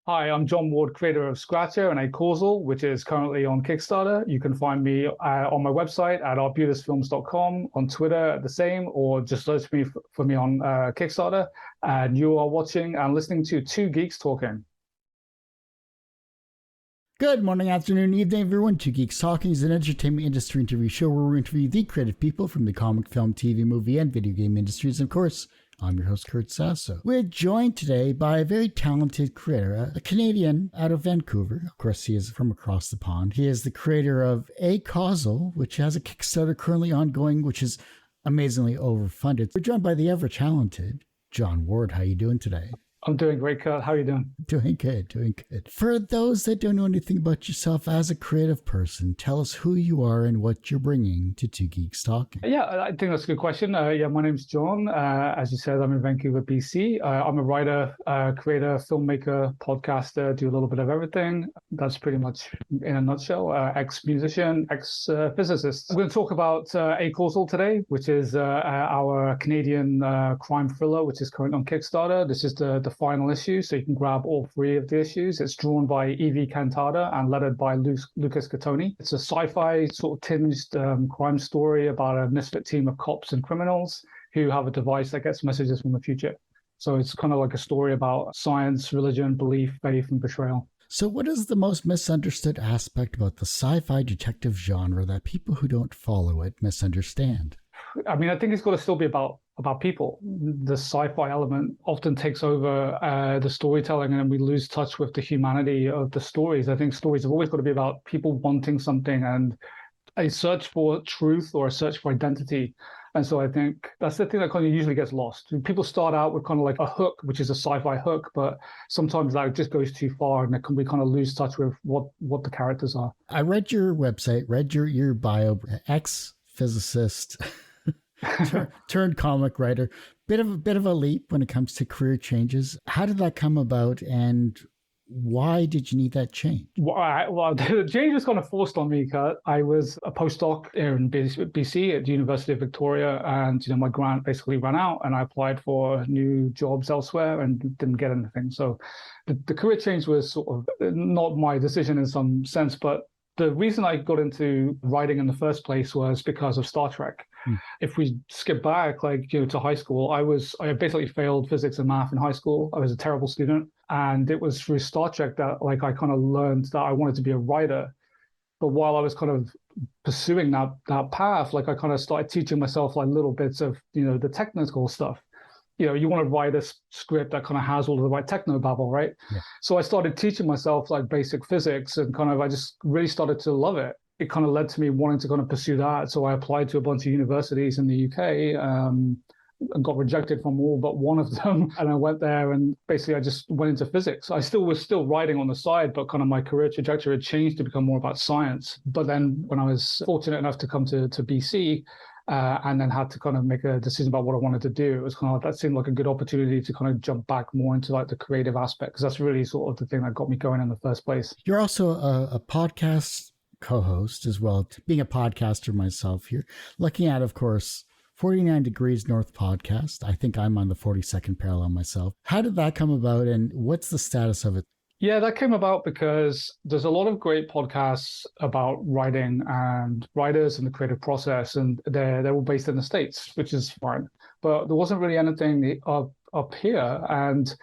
Hi, I'm John Ward, creator of Scratcher and A Causal, which is currently on Kickstarter. You can find me on my website at arbutusfilms.com, on Twitter the same, or just search me for me on Kickstarter. And you are watching and listening to Two Geeks Talking. Good morning, afternoon, evening, everyone. Two Geeks Talking is an entertainment industry interview show where we interview the creative people from the comic, film, TV, movie, and video game industries. And of course, I'm your host, Kurt Sasso. We're joined today by a very talented creator, a Canadian out of Vancouver. Of course, he is from across the pond. He is the creator of A Causal, which has a Kickstarter currently ongoing, which is amazingly overfunded. We're joined by the ever-talented John Ward. How are you doing today? I'm doing great, Kurt. How are you doing? Doing good. For those that don't know anything about yourself as a creative person, tell us who you are and what you're bringing to Two Geeks Talking. Yeah, I think that's a good question. My name's John. As you said, I'm in Vancouver, BC. I'm a writer, creator, filmmaker, podcaster, do a little bit of everything. That's pretty much in a nutshell. Ex-musician, ex-physicist. I'm going to talk about A Causal today, which is our Canadian crime thriller, which is currently on Kickstarter. This is the final issue, so you can grab all three of the issues. It's drawn by Evie Cantada and lettered by Lucas Catoni. It's a sci-fi sort of tinged crime story about a misfit team of cops and criminals who have a device that gets messages from the future. So it's kind of like a story about science, religion, belief, faith, and betrayal. So what is the most misunderstood aspect about the sci-fi detective genre that people who don't follow it misunderstand? I mean, I think it's got to still be about people. The sci-fi element often takes over the storytelling, and then we lose touch with the humanity of the stories. I think stories have always got to be about people wanting something and a search for truth or a search for identity. And so I think that's the thing that kind of usually gets lost. People start out with kind of like a hook, which is a sci-fi hook, but sometimes that just goes too far and we kind of lose touch with what the characters are. I read your website, read your bio, ex-physicist, turned comic writer. Bit of a leap when it comes to career changes. How did that come about, and why did you need that change? Well, the change was kind of forced on me, Kurt. I was a postdoc here in BC at the University of Victoria, and my grant basically ran out, and I applied for new jobs elsewhere and didn't get anything. So the career change was sort of not my decision in some sense, but the reason I got into writing in the first place was because of Star Trek. If we skip back, to high school, I basically failed physics and math in high school. I was a terrible student. And it was through Star Trek that I kind of learned that I wanted to be a writer. But while I was kind of pursuing that path, I kind of started teaching myself little bits of, the technical stuff. You want to write a script that kind of has all of the right techno babble, right? Yeah. So I started teaching myself basic physics, and I just really started to love it. It kind of led to me wanting to kind of pursue that. So I applied to a bunch of universities in the UK and got rejected from all but one of them. And I went there and basically I just went into physics. I was still writing on the side, but kind of my career trajectory had changed to become more about science. But then when I was fortunate enough to come to BC, and then had to kind of make a decision about what I wanted to do, it was kind of that seemed like a good opportunity to kind of jump back more into the creative aspect, because that's really sort of the thing that got me going in the first place. You're also a podcast co-host as well, being a podcaster myself here, looking at, of course, 49 Degrees North podcast. I think I'm on the 42nd parallel myself. How did that come about, and what's the status of it? Yeah, that came about because there's a lot of great podcasts about writing and writers and the creative process, and they're all based in the States, which is fine. But there wasn't really anything up here, and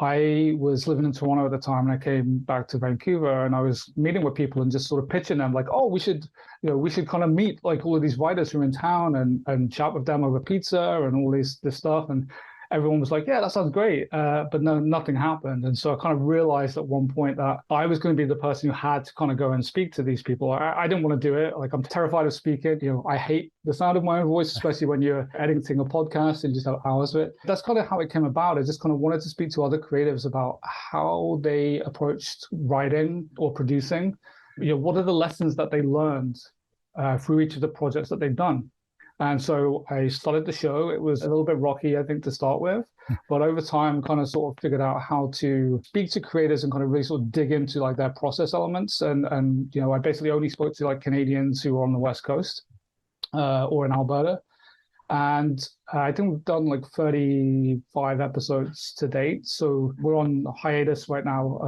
I was living in Toronto at the time, and I came back to Vancouver, and I was meeting with people and just sort of pitching them we should kind of meet all of these writers who are in town and chat with them over pizza and all this stuff. And everyone was like, yeah, that sounds great. But no, nothing happened. And so I kind of realized at one point that I was going to be the person who had to kind of go and speak to these people. I didn't want to do it. I'm terrified of speaking. I hate the sound of my own voice, especially when you're editing a podcast and you just have hours of it. That's kind of how it came about. I just kind of wanted to speak to other creatives about how they approached writing or producing. What are the lessons that they learned through each of the projects that they've done? And so I started the show. It was a little bit rocky, I think, to start with. But over time, kind of sort of figured out how to speak to creators and kind of really sort of dig into their process elements. And I basically only spoke to Canadians who were on the West Coast or in Alberta. And I think we've done like 35 episodes to date. So we're on hiatus right now.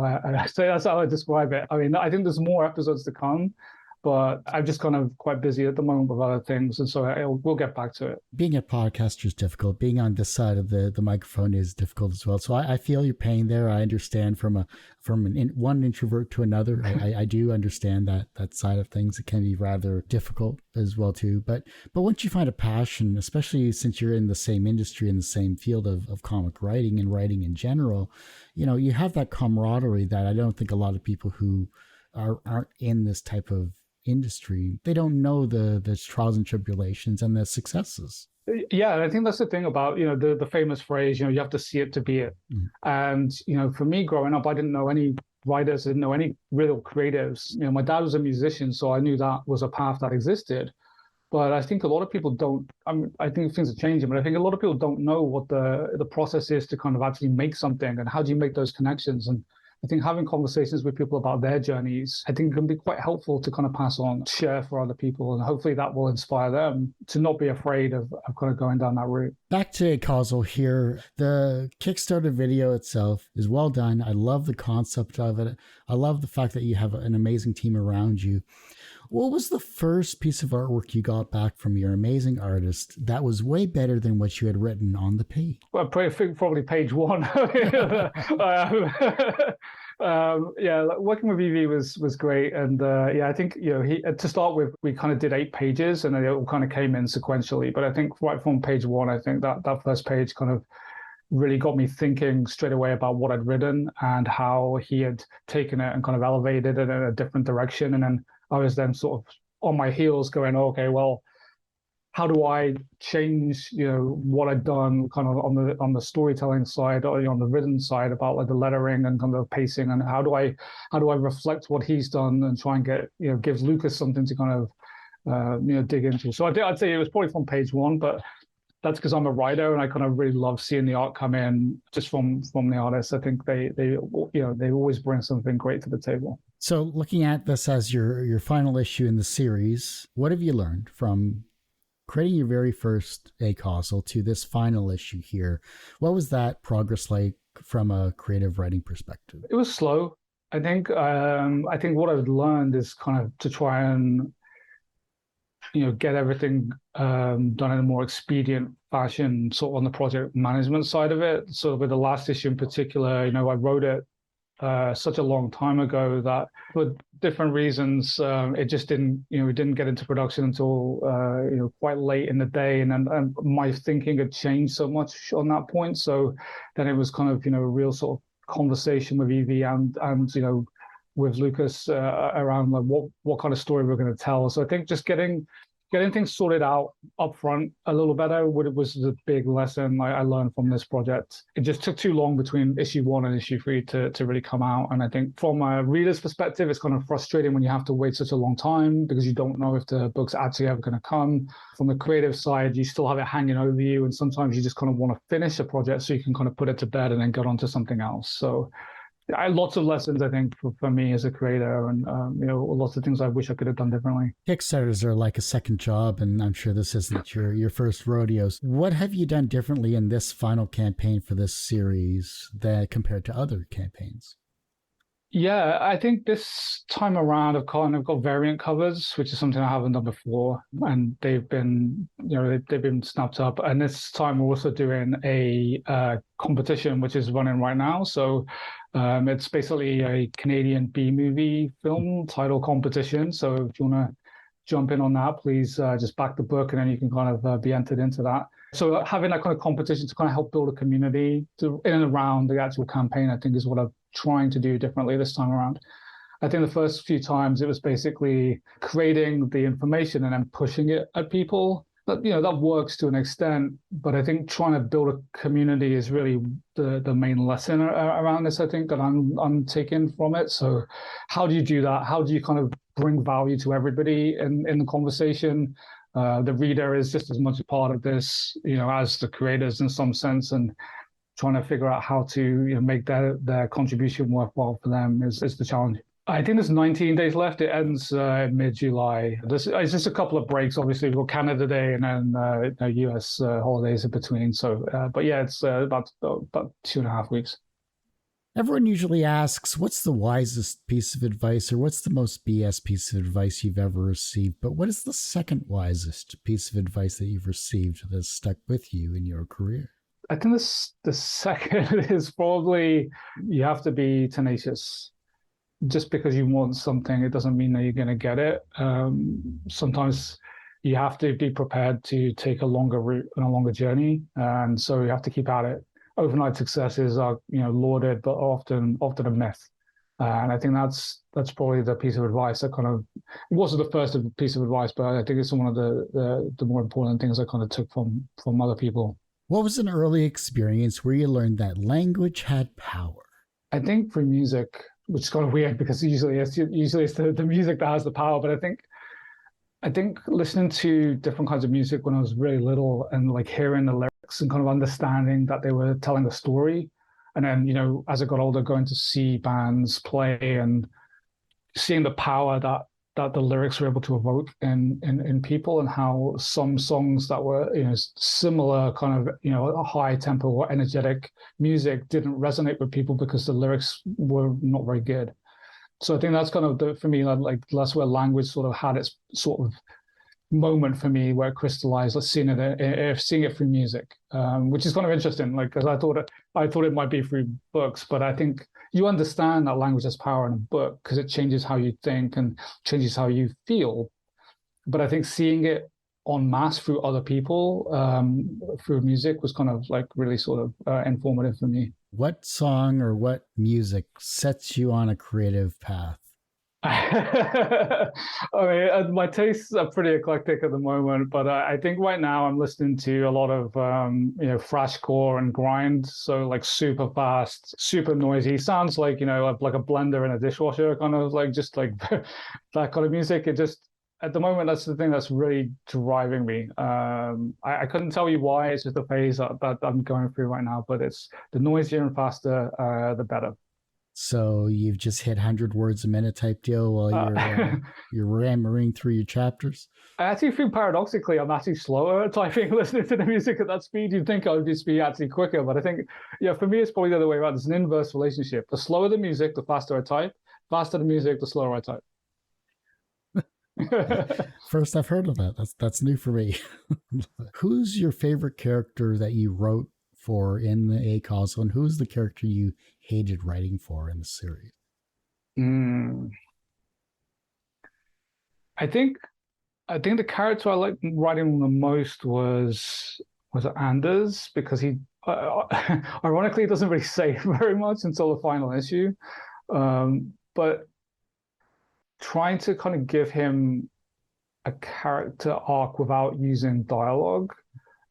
So that's how I describe it. I mean, I think there's more episodes to come, but I'm just kind of quite busy at the moment with other things. And so we'll get back to it. Being a podcaster is difficult. Being on this side of the microphone is difficult as well. So I feel your pain there. I understand from one introvert to another. I do understand that side of things. It can be rather difficult as well too. But once you find a passion, especially since you're in the same industry, in the same field of comic writing and writing in general, you have that camaraderie that I don't think a lot of people who aren't in this type of industry, they don't know the trials and tribulations and the successes. Yeah, and I think that's the thing about the famous phrase, you have to see it to be it. And for me growing up, I didn't know any writers, I didn't know any real creatives. My dad was a musician, so I knew that was a path that existed. But I think a lot of people don't. I think things are changing, but I think a lot of people don't know what the process is to kind of actually make something, and how do you make those connections. And I think having conversations with people about their journeys, I think can be quite helpful to kind of pass on, share for other people, and hopefully that will inspire them to not be afraid of kind of going down that route. Back to Causal here. The Kickstarter video itself is well done. I love the concept of it. I love the fact that you have an amazing team around you. What was the first piece of artwork you got back from your amazing artist that was way better than what you had written on the page? Well, I think probably page one. Working with EV was great, and I think he to start with, we kind of did 8 pages, and it all kind of came in sequentially. But I think right from page one, I think that first page kind of really got me thinking straight away about what I'd written and how he had taken it and kind of elevated it in a different direction. And then I was then sort of on my heels going, okay, well, how do I change, what I'd done kind of on the storytelling side, or on the written side, about like the lettering and kind of pacing, and how do I reflect what he's done and try and get, gives Lucas something to kind of, dig into. So I'd say it was probably from page one, but that's because I'm a writer and I kind of really love seeing the art come in just from the artists. I think they always bring something great to the table. So looking at this as your final issue in the series, what have you learned from creating your very first Causal to this final issue here? What was that progress like from a creative writing perspective? It was slow. I think what I've learned is kind of to try and get everything done in a more expedient fashion, sort of on the project management side of it. So with the last issue in particular, I wrote it such a long time ago that for different reasons, it just didn't, it didn't get into production until, quite late in the day. And then my thinking had changed so much on that point. So then it was kind of, a real sort of conversation with Evie and with Lucas around like what kind of story we're going to tell. So I think just getting things sorted out up front a little better was the big lesson I learned from this project. It just took too long between issue 1 and issue 3 to really come out. And I think from a reader's perspective, it's kind of frustrating when you have to wait such a long time because you don't know if the book's actually ever going to come. From the creative side, you still have it hanging over you. And sometimes you just kind of want to finish a project so you can kind of put it to bed and then get on to something else. So lots of lessons, I think, for me as a creator, and lots of things I wish I could have done differently. Kickstarters are like a second job, and I'm sure this isn't your first rodeos. What have you done differently in this final campaign for this series that compared to other campaigns? Yeah, I think this time around I've kind of got variant covers, which is something I haven't done before, and they've been snapped up. And this time we're also doing a competition which is running right now. So it's basically a Canadian B-movie film title competition. So if you want to jump in on that, please just back the book, and then you can kind of be entered into that. So having that kind of competition to kind of help build a community in and around the actual campaign, I think is what I'm trying to do differently this time around. I think the first few times it was basically creating the information and then pushing it at people. But, that works to an extent, but I think trying to build a community is really the main lesson around this, I think, that I'm taking from it. So how do you do that? How do you kind of bring value to everybody in the conversation? The reader is just as much a part of this, as the creators in some sense, and trying to figure out how to make their contribution worthwhile for them is the challenge. I think there's 19 days left. It ends mid-July. It's just a couple of breaks. Obviously, we've got Canada Day and then US holidays in between. So, but yeah, it's about 2.5 weeks. Everyone usually asks, what's the wisest piece of advice or what's the most BS piece of advice you've ever received? But what is the second wisest piece of advice that you've received that has stuck with you in your career? I think the second is probably you have to be tenacious. Just because you want something, it doesn't mean that you're going to get it. Sometimes you have to be prepared to take a longer route and a longer journey, and so you have to keep at it. Overnight successes are, lauded, but often a myth. And I think that's probably the piece of advice that kind of it wasn't the first piece of advice, but I think it's one of the more important things I kind of took from other people. What was an early experience where you learned that language had power? I think for music, which is kind of weird because usually it's the music that has the power. But I think listening to different kinds of music when I was really little and like hearing the lyrics and kind of understanding that they were telling a story, and then as I got older, going to see bands play and seeing the power that the lyrics were able to evoke in people, and how some songs that were similar kind of a high tempo or energetic music didn't resonate with people because the lyrics were not very good. So I think that's kind of for me, like that's where language sort of had its sort of moment for me where it crystallized. Like seeing it through music, which is kind of interesting. Like because I thought it might be through books, but I think you understand that language has power in a book because it changes how you think and changes how you feel. But I think seeing it en masse through other people, through music, was kind of like really sort of informative for me. What song or what music sets you on a creative path? I mean, my tastes are pretty eclectic at the moment, but I think right now I'm listening to a lot of thrashcore and grind. So like super fast, super noisy. Sounds like like a blender in a dishwasher, kind of like just like that kind of music. It just at the moment that's the thing that's really driving me. I couldn't tell you why. It's just a phase that I'm going through right now. But it's the noisier and faster, the better. So you've just hit 100 words a minute type deal while you're rammering through your chapters? I actually think paradoxically I'm actually slower at typing listening to the music at that speed. You'd think I would just be actually quicker, but I think for me it's probably the other way around. It's an inverse relationship. The slower the music, the faster I type. Faster the music, the slower I type. First I've heard of that. That's new for me. Who's your favorite character that you wrote for in the ACOS, and who's the character you hated writing for in the series? I think the character I liked writing the most was Anders, because he ironically doesn't really say very much until the final issue, but trying to kind of give him a character arc without using dialogue,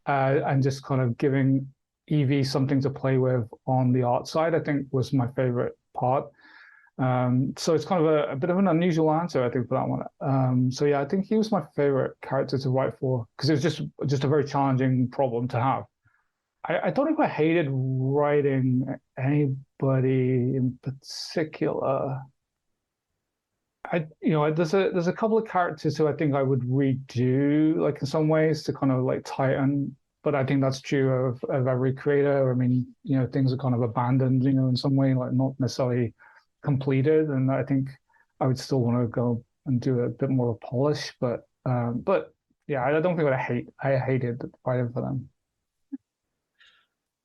and just kind of giving Evie something to play with on the art side, I think was my favorite part. So it's kind of a bit of an unusual answer, I think, for that one. So yeah, I think he was my favorite character to write for because it was just a very challenging problem to have. I don't think I hated writing anybody in particular. There's a couple of characters who I think I would redo, like in some ways, to kind of like tighten. But I think that's true of every creator. I mean, things are kind of abandoned, in some way, like not necessarily completed. And I think I would still want to go and do a bit more of a polish. But yeah, I don't think I hated writing for them.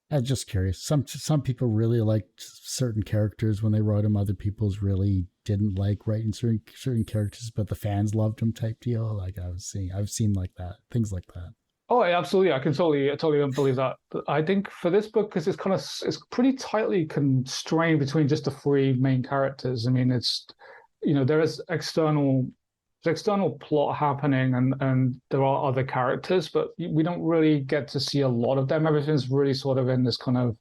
I'm just curious. Some people really liked certain characters when they wrote them. Other people's really didn't like writing certain characters, but the fans loved them type deal. Like I've seen like that, things like that. Oh, yeah, absolutely. I totally believe that. But I think for this book, because it's pretty tightly constrained between just the three main characters. I mean, there is external plot happening, and there are other characters, but we don't really get to see a lot of them. Everything's really sort of in this kind of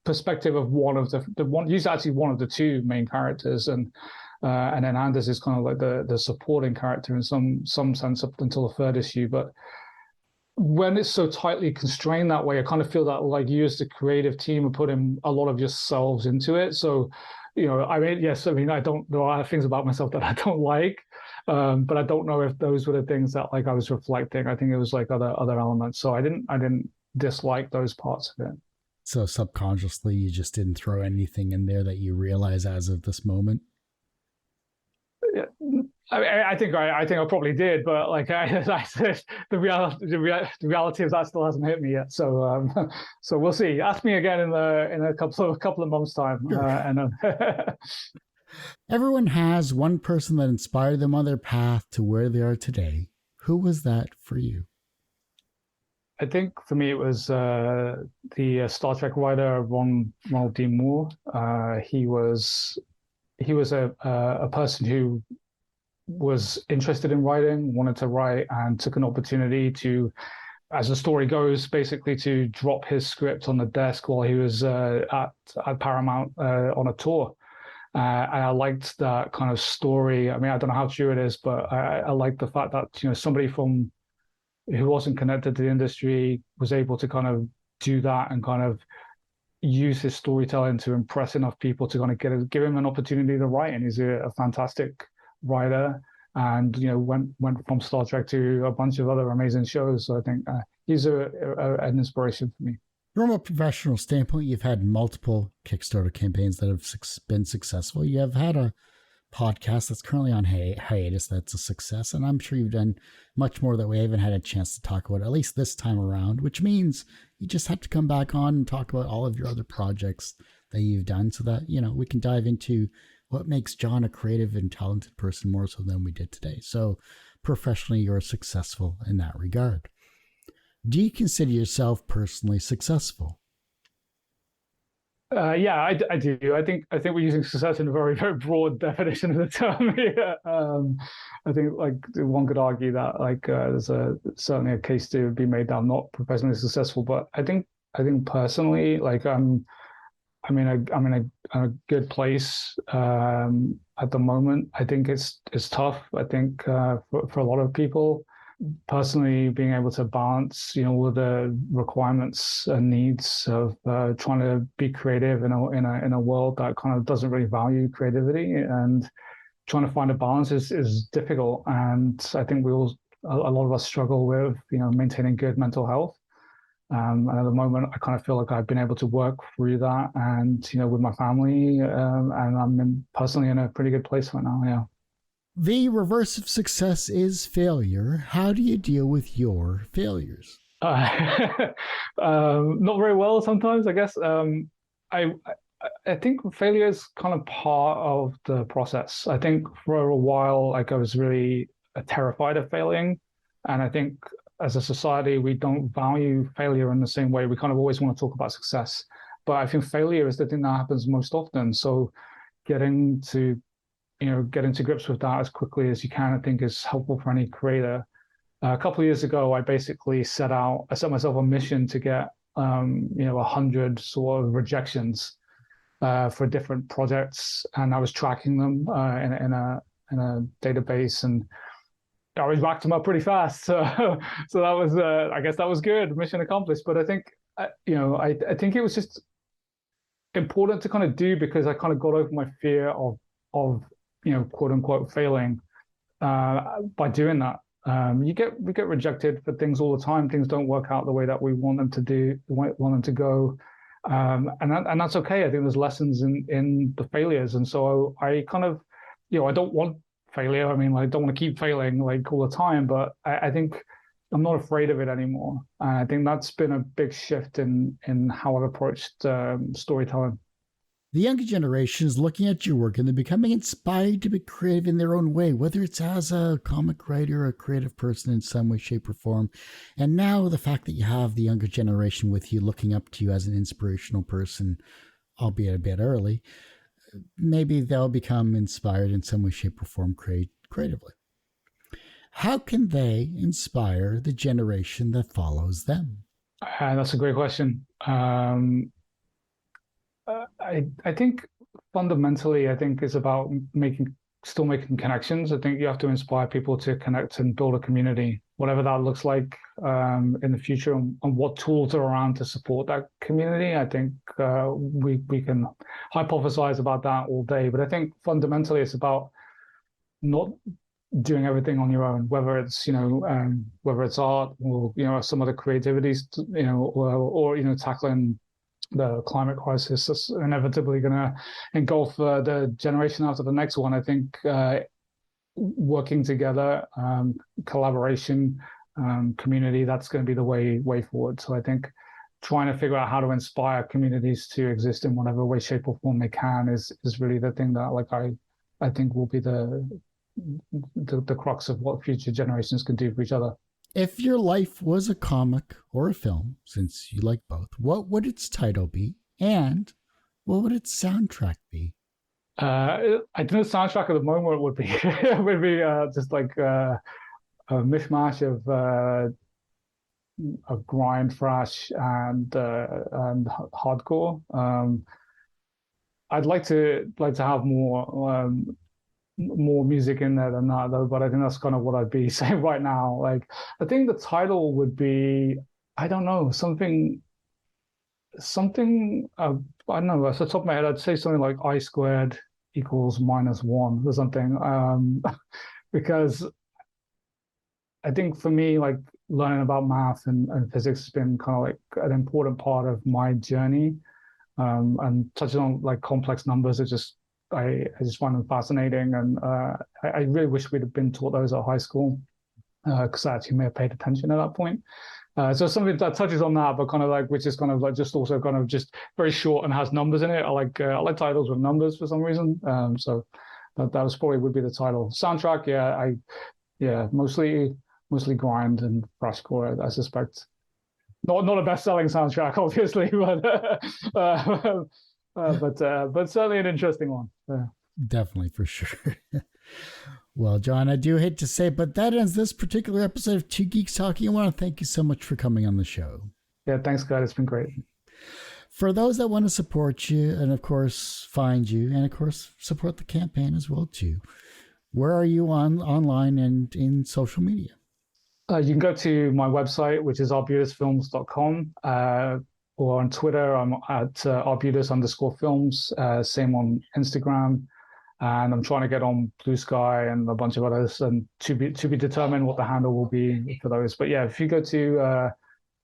perspective of one of the one. He's actually one of the two main characters, and then Anders is kind of like the supporting character in some sense up until the third issue, but when it's so tightly constrained that way, I kind of feel that like you as the creative team are putting a lot of yourselves into it. So I mean, yes, I mean, I don't, there are things about myself that I don't like, but I don't know if those were the things that like I was reflecting. I think it was like other elements. So I didn't dislike those parts of it. So subconsciously, you just didn't throw anything in there that you realize as of this moment. Yeah. I think I probably did, but like I said, the reality of that still hasn't hit me yet. So so we'll see. Ask me again in a couple of months' time, Sure. and Everyone has one person that inspired them on their path to where they are today. Who was that for you? I think for me it was the Star Trek writer Ronald D. Moore. He was a person who was interested in writing, wanted to write, and took an opportunity to, as the story goes, basically to drop his script on the desk while he was at Paramount on a tour. And I liked that kind of story. I mean, I don't know how true it is, but I liked the fact that somebody from who wasn't connected to the industry was able to kind of do that and kind of use his storytelling to impress enough people to kind of give him an opportunity to write. And he's a fantastic writer, and went from Star Trek to a bunch of other amazing shows. So I think he's an inspiration for me. From a professional standpoint, you've had multiple Kickstarter campaigns that have been successful. You have had a podcast that's currently on hiatus that's a success, and I'm sure you've done much more that we haven't had a chance to talk about, at least this time around, which means you just have to come back on and talk about all of your other projects that you've done so that we can dive into what makes John a creative and talented person more so than we did today. So professionally, you're successful in that regard. Do you consider yourself personally successful? Yeah, I do. I think we're using success in a very, very broad definition of the term here. I think like one could argue that like there's certainly a case to be made that I'm not professionally successful, but I think personally like I'm in a good place at the moment. I think it's tough. I think for a lot of people, personally being able to balance, all the requirements and needs of trying to be creative in a world that kind of doesn't really value creativity, and trying to find a balance is difficult. And I think a lot of us struggle with, maintaining good mental health. And at the moment, I kind of feel like I've been able to work through that, and with my family, and I'm personally in a pretty good place right now. Yeah. The reverse of success is failure. How do you deal with your failures? Not very well sometimes, I guess. I I think failure is kind of part of the process. I think for a while, like I was really terrified of failing, and I think as a society, we don't value failure in the same way. We kind of always want to talk about success, but I think failure is the thing that happens most often. So getting to getting to grips with that as quickly as you can, I think is helpful for any creator. A couple of years ago, I basically I set myself a mission to get 100 sort of rejections for different projects, and I was tracking them in a database, and I always racked them up pretty fast. So that was I guess that was good, mission accomplished. But I think I think it was just important to kind of do, because I kind of got over my fear of quote unquote failing by doing that. We get rejected for things all the time. Things don't work out the way that we want them to want them to go, and that's okay. I think there's lessons in the failures, and so I kind of, I don't want failure. I mean, I don't want to keep failing like all the time, but I think I'm not afraid of it anymore. And I think that's been a big shift in how I've approached storytelling. The younger generation is looking at your work and they're becoming inspired to be creative in their own way, whether it's as a comic writer or a creative person in some way, shape, or form. And now the fact that you have the younger generation with you looking up to you as an inspirational person, albeit a bit early, maybe they'll become inspired in some way, shape, or form creatively. How can they inspire the generation that follows them? That's a great question. I think fundamentally, I think it's about making still making connections. I think you have to inspire people to connect and build a community, whatever that looks like in the future, and what tools are around to support that community. I think we can hypothesize about that all day, but I think fundamentally it's about not doing everything on your own, whether it's whether it's art or some other creativities, or tackling the climate crisis that's inevitably going to engulf the generation after the next one. I think working together, collaboration, community, that's going to be the way forward. So I think trying to figure out how to inspire communities to exist in whatever way, shape, or form they can is really the thing that I think will be the crux of what future generations can do for each other. If your life was a comic or a film, since you like both, what would its title be? And what would its soundtrack be? I think the soundtrack at the moment would be just like a mishmash of grind, thrash, and hardcore. I'd like to have more music in there than that, though, but I think that's kind of what I'd be saying right now. Like, I think the title would be, I don't know, something I don't know, off the top of my head, I'd say something like I squared equals -1 or something, because I think for me, like, learning about math and physics has been kind of like an important part of my journey, and touching on like complex numbers, I just find them fascinating, and I really wish we'd have been taught those at high school, because I actually may have paid attention at that point. So something that touches on that, but kind of like, which is kind of like just also kind of just very short and has numbers in it. I like titles with numbers for some reason. So that was probably would be the title. Soundtrack, mostly grind and thrashcore, I suspect. Not a best-selling soundtrack, obviously, but certainly an interesting one. Yeah. Definitely, for sure. Well, John, I do hate to say it, but that ends this particular episode of Two Geeks Talking. I want to thank you so much for coming on the show. Yeah, thanks, guys. It's been great. For those that want to support you and, of course, find you and, of course, support the campaign as well, too, where are you online and in social media? You can go to my website, which is arbutusfilms.com, or on Twitter, I'm at arbutus_films, same on Instagram. And I'm trying to get on Blue Sky and a bunch of others, and to be determined what the handle will be for those. But yeah, if you go to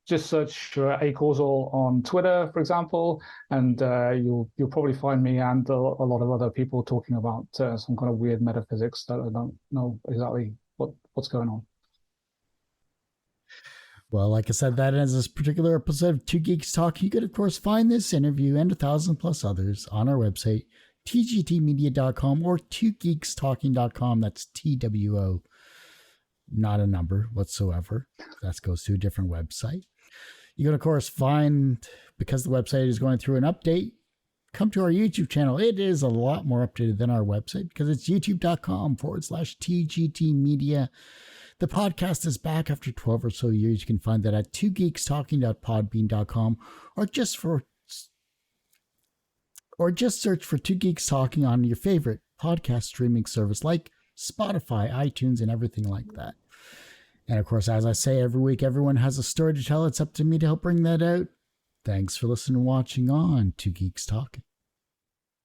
just search for A Causal on Twitter, for example, and you'll probably find me and a lot of other people talking about some kind of weird metaphysics that I don't know exactly what's going on. Well, like I said, that ends this particular episode of Two Geeks Talking. You could, of course, find this interview and 1,000+ others on our website, tgtmedia.com or twogeekstalking.com. That's TWO, not a number whatsoever. That goes to a different website. You can, of course, find, because the website is going through an update, come to our YouTube channel. It is a lot more updated than our website because it's youtube.com/TGTmedia. The podcast is back after 12 or so years. You can find that at twogeekstalking.podbean.com or just search for Two Geeks Talking on your favorite podcast streaming service like Spotify, iTunes, and everything like that. And of course, as I say every week, everyone has a story to tell. It's up to me to help bring that out. Thanks for listening and watching on Two Geeks Talking.